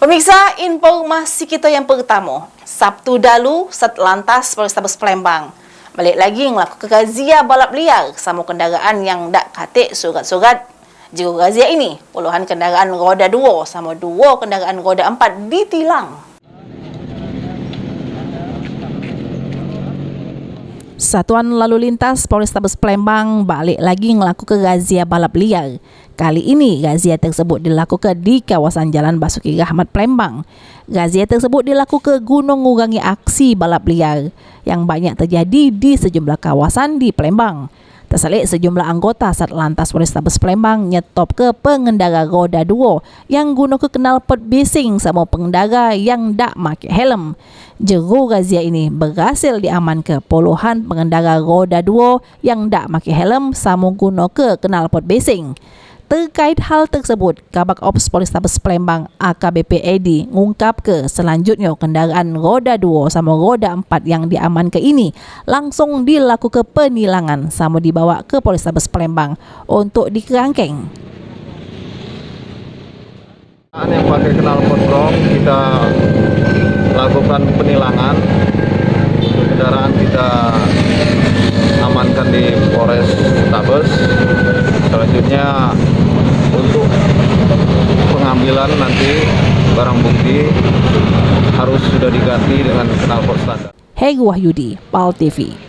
Pemirsa, informasi kita yang pertama. Sabtu dalu, Satlantas Polrestabes Palembang balik lagi melakukan razia balap liar sama kenderaan yang tak katik surat-surat. Jika razia ini, puluhan kenderaan roda 2 sama 2 kenderaan roda 4 ditilang. Satuan Lalu Lintas Polrestabes Palembang balik lagi melakukan razia balap liar. Kali ini, razia tersebut dilakukan di kawasan Jalan Basuki Rahmat Palembang. Razia tersebut dilakukan guna mengurangi aksi balap liar yang banyak terjadi di sejumlah kawasan di Palembang. Terselit sejumlah anggota Satlantas Polrestabes Palembang nyetop ke pengendara roda 2 yang guna ke knalpot bising sama pengendara yang tak pakai helm. Juru razia ini berhasil diamankan puluhan pengendara roda 2 yang tak pakai helm sama guna ke knalpot bising. Terkait hal tersebut, Kabak Ops Polrestabes Palembang AKBP Edi mengungkap ke selanjutnya kendaraan roda 2 sama roda 4 yang diamankan ini langsung dilakukan penilangan sama dibawa ke Polrestabes Palembang untuk dikerangkeng. Yang pakai knalpot blok kita lakukan penilangan, kendaraan kita amankan di Polres Tabes. Selanjutnya untuk pengambilan nanti barang bukti harus sudah diganti dengan knalpot standar. Hegi Wahyudi, PAL TV.